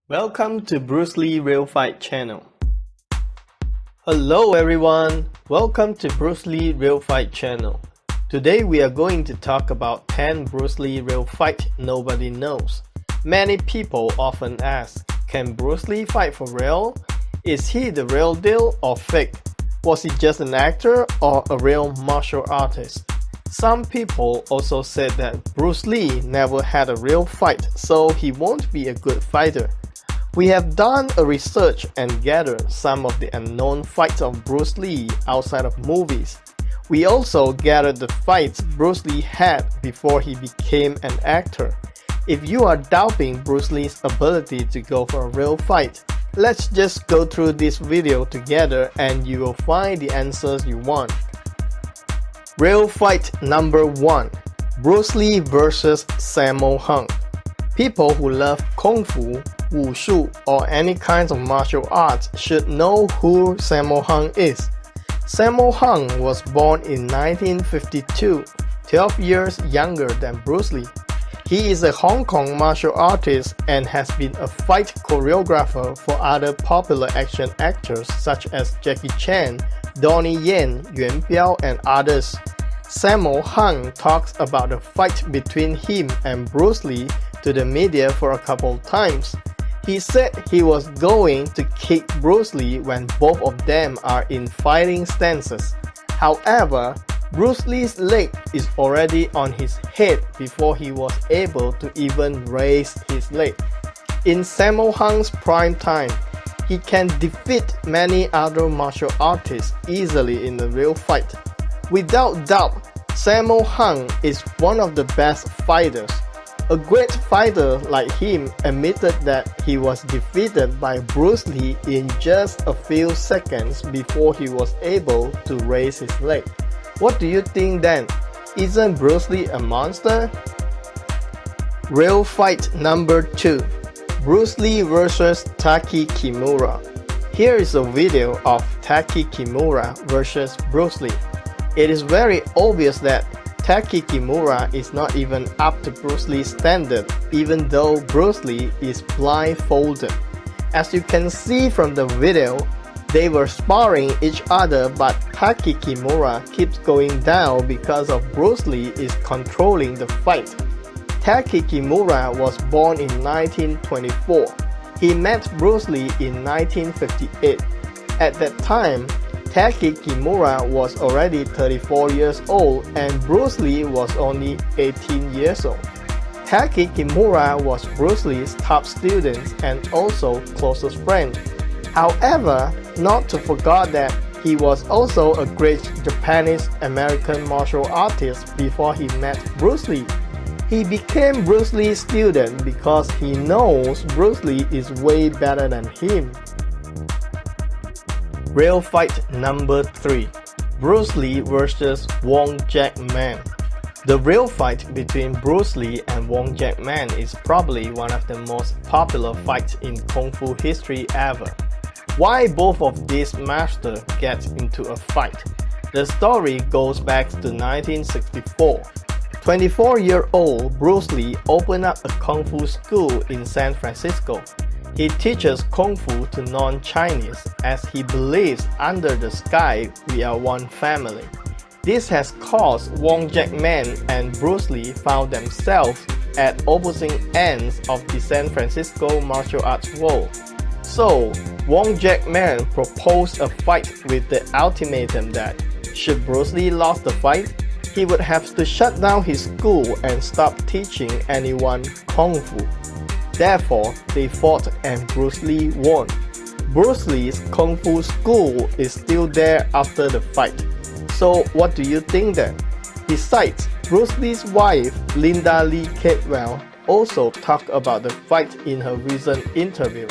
Welcome to Bruce Lee Real Fight channel. Hello everyone, welcome to Bruce Lee Real Fight channel. Today we are going to talk about 10 Bruce Lee real fight nobody knows. Many people often ask, can Bruce Lee fight for real? Is he the real deal or fake? Was he just an actor or a real martial artist? Some people also said that Bruce Lee never had a real fight, so he won't be a good fighter. We have done a research and gathered some of the unknown fights of Bruce Lee outside of movies. We also gathered the fights Bruce Lee had before he became an actor. If you are doubting Bruce Lee's ability to go for a real fight, let's just go through this video together and you will find the answers you want. Real fight number 1. Bruce Lee vs. Sammo Hung. People who love Kung Fu, Wushu, or any kinds of martial arts should know who Sammo Hung is. Sammo Hung was born in 1952, 12 years younger than Bruce Lee. He is a Hong Kong martial artist and has been a fight choreographer for other popular action actors such as Jackie Chan, Donnie Yen, Yuan Biao, and others. Sammo Hung talks about the fight between him and Bruce Lee to the media for a couple times. He said he was going to kick Bruce Lee when both of them are in fighting stances. However, Bruce Lee's leg is already on his head before he was able to even raise his leg. In Sammo Hung's prime time, he can defeat many other martial artists easily in a real fight. Without doubt, Sammo Hung is one of the best fighters. A great fighter like him admitted that he was defeated by Bruce Lee in just a few seconds before he was able to raise his leg. What do you think then? Isn't Bruce Lee a monster? Real fight number 2. Bruce Lee vs. Taki Kimura. Here is a video of Taki Kimura vs. Bruce Lee. It is very obvious that Taki Kimura is not even up to Bruce Lee's standard, even though Bruce Lee is blindfolded. As you can see from the video, they were sparring each other, but Taki Kimura keeps going down because of Bruce Lee is controlling the fight. Taki Kimura was born in 1924. He met Bruce Lee in 1958. At that time, Taki Kimura was already 34 years old and Bruce Lee was only 18 years old. Taki Kimura was Bruce Lee's top student and also closest friend. However, not to forget that he was also a great Japanese-American martial artist before he met Bruce Lee. He became Bruce Lee's student because he knows Bruce Lee is way better than him. Real fight number 3. Bruce Lee vs. Wong Jack Man. The real fight between Bruce Lee and Wong Jack Man is probably one of the most popular fights in Kung Fu history ever. Why both of these masters get into a fight? The story goes back to 1964. 24-year-old Bruce Lee opened up a Kung Fu school in San Francisco. He teaches Kung Fu to non-Chinese as he believes under the sky we are one family. This has caused Wong Jack Man and Bruce Lee found themselves at opposing ends of the San Francisco martial arts world. So, Wong Jack Man proposed a fight with the ultimatum that, should Bruce Lee lose the fight, he would have to shut down his school and stop teaching anyone Kung Fu. Therefore, they fought and Bruce Lee won. Bruce Lee's Kung Fu school is still there after the fight. So what do you think then? Besides, Bruce Lee's wife, Linda Lee Cadwell, also talked about the fight in her recent interview.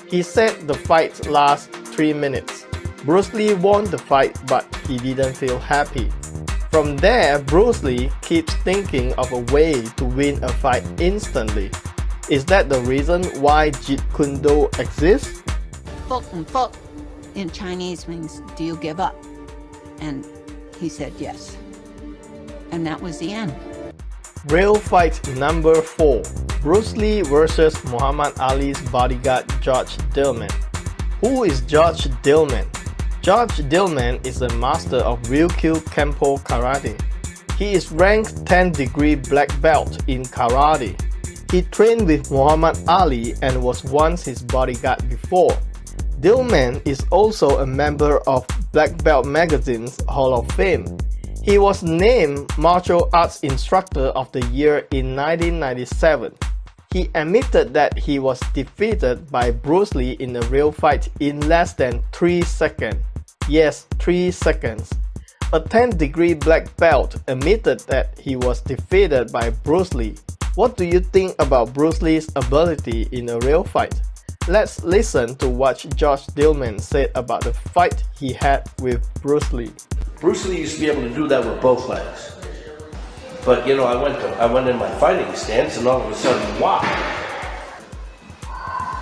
He said the fight lasts 3 minutes. Bruce Lee won the fight, but he didn't feel happy. From there, Bruce Lee keeps thinking of a way to win a fight instantly. Is that the reason why Jeet Kune Do exists? Fuck and fuck in Chinese means, do you give up? And he said yes. And that was the end. Real fight number 4. Bruce Lee versus Muhammad Ali's bodyguard George Dillman. Who is George Dillman? George Dillman is a master of Ryukyu Kempo Karate. He is ranked 10th degree black belt in karate. He trained with Muhammad Ali and was once his bodyguard before. Dillman is also a member of Black Belt Magazine's Hall of Fame. He was named Martial Arts Instructor of the Year in 1997. He admitted that he was defeated by Bruce Lee in a real fight in less than 3 seconds. Yes, 3 seconds. A 10th degree black belt admitted that he was defeated by Bruce Lee. What do you think about Bruce Lee's ability in a real fight? Let's listen to what George Dillman said about the fight he had with Bruce Lee. Bruce Lee used to be able to do that with both legs. But you know, I went in my fighting stance and all of a sudden, wow!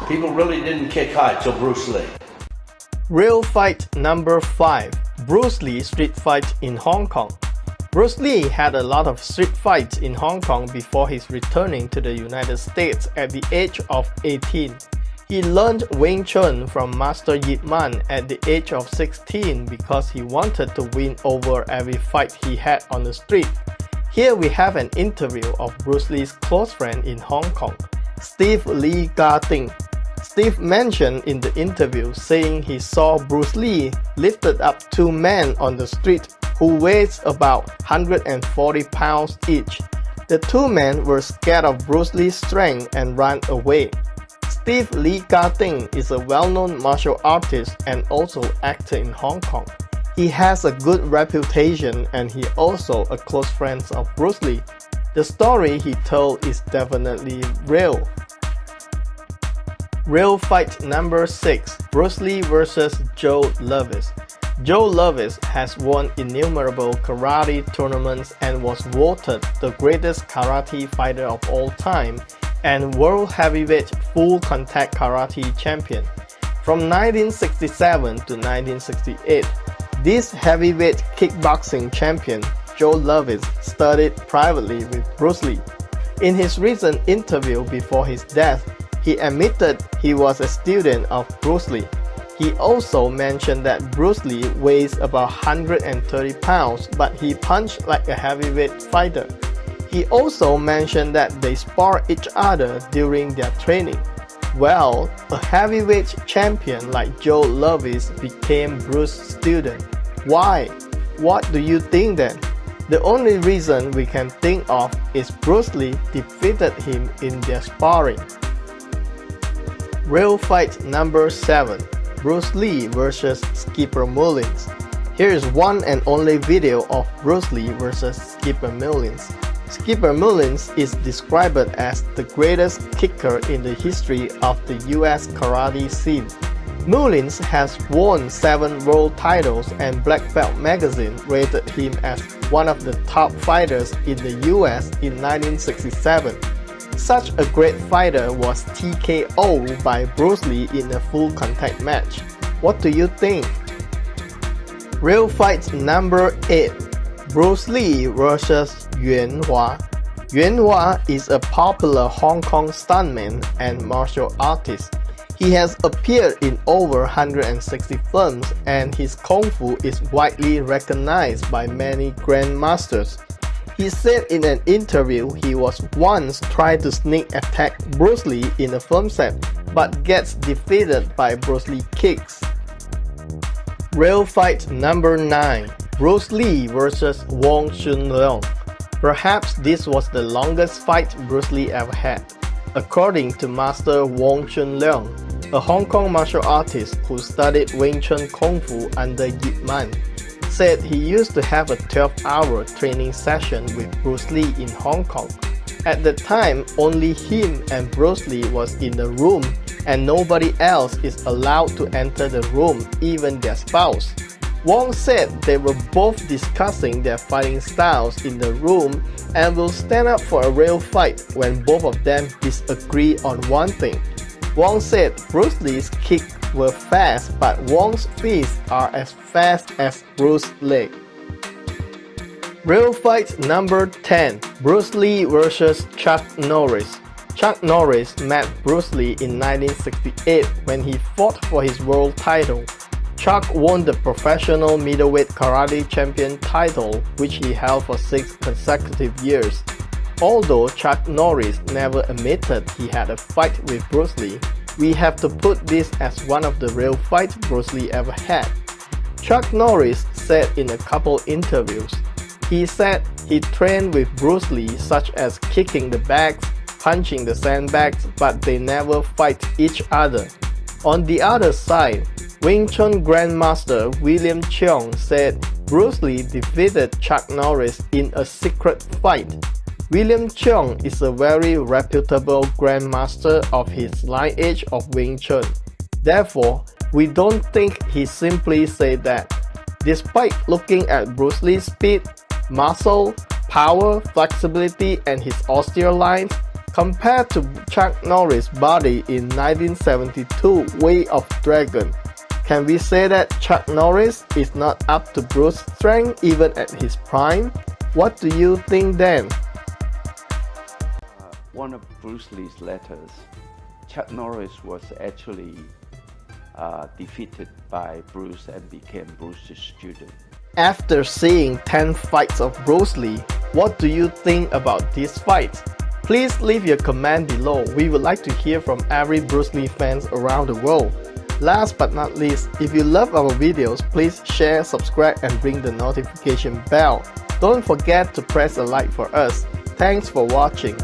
People really didn't kick high till Bruce Lee. Real fight number 5. Bruce Lee street fight in Hong Kong. Bruce Lee had a lot of street fights in Hong Kong before his returning to the United States at the age of 18. He learned Wing Chun from Master Yip Man at the age of 16 because he wanted to win over every fight he had on the street. Here we have an interview of Bruce Lee's close friend in Hong Kong, Steve Lee Ga-ting. Steve mentioned in the interview saying he saw Bruce Lee lifted up 2 men on the street who weighs about 140 pounds each. The 2 men were scared of Bruce Lee's strength and ran away. Steve Lee Ga-ting is a well-known martial artist and also actor in Hong Kong. He has a good reputation and he also a close friend of Bruce Lee. The story he told is definitely real. Real fight number 6. Bruce Lee versus Joe Louis. Joe Louis has won innumerable karate tournaments and was voted the greatest karate fighter of all time and World Heavyweight Full Contact Karate Champion. From 1967 to 1968, this heavyweight kickboxing champion, Joe Louis, studied privately with Bruce Lee. In his recent interview before his death, he admitted he was a student of Bruce Lee. He also mentioned that Bruce Lee weighs about 130 pounds, but he punched like a heavyweight fighter. He also mentioned that they spar each other during their training. Well, a heavyweight champion like Joe Louis became Bruce's student. Why? What do you think then? The only reason we can think of is Bruce Lee defeated him in their sparring. Real fight number 7. Bruce Lee versus Skipper Mullins. Here is one and only video of Bruce Lee versus Skipper Mullins. Skipper Mullins is described as the greatest kicker in the history of the US karate scene. Mullins has won 7 world titles and Black Belt Magazine rated him as one of the top fighters in the US in 1967. Such a great fighter was TKO'd by Bruce Lee in a full contact match. What do you think? Real fight number 8. Bruce Lee versus Yuan Hua. Yuan Hua is a popular Hong Kong stuntman and martial artist. He has appeared in over 160 films and his kung fu is widely recognized by many grandmasters. He said in an interview he was once tried to sneak attack Bruce Lee in a film set but gets defeated by Bruce Lee kicks. Real fight number 9. Bruce Lee versus Wong Chun Leung. Perhaps this was the longest fight Bruce Lee ever had. According to Master Wong Chun Leung, a Hong Kong martial artist who studied Wing Chun Kung Fu under Yip Man, said he used to have a 12-hour training session with Bruce Lee in Hong Kong. At the time, only him and Bruce Lee was in the room and nobody else is allowed to enter the room, even their spouse. Wong said they were both discussing their fighting styles in the room and will stand up for a real fight when both of them disagree on one thing. Wong said Bruce Lee's kicks were fast, but Wong's fists are as fast as Bruce's leg. Real fight number 10. Bruce Lee versus Chuck Norris. Chuck Norris met Bruce Lee in 1968 when he fought for his world title. Chuck won the professional middleweight karate champion title, which he held for 6 consecutive years. Although Chuck Norris never admitted he had a fight with Bruce Lee, we have to put this as one of the real fights Bruce Lee ever had. Chuck Norris said in a couple interviews, he said he trained with Bruce Lee such as kicking the bags, punching the sandbags, but they never fight each other. On the other side, Wing Chun Grandmaster William Cheong said Bruce Lee defeated Chuck Norris in a secret fight. William Cheong is a very reputable grandmaster of his lineage of Wing Chun. Therefore, we don't think he simply said that. Despite looking at Bruce Lee's speed, muscle, power, flexibility, and his austere lines, compared to Chuck Norris' body in 1972 Way of Dragon, can we say that Chuck Norris is not up to Bruce's strength even at his prime? What do you think then? One of Bruce Lee's letters, Chuck Norris was actually defeated by Bruce and became Bruce's student. After seeing 10 fights of Bruce Lee, what do you think about these fights? Please leave your comment below. We would like to hear from every Bruce Lee fans around the world. Last but not least, if you love our videos, please share, subscribe, and ring the notification bell. Don't forget to press a like for us. Thanks for watching.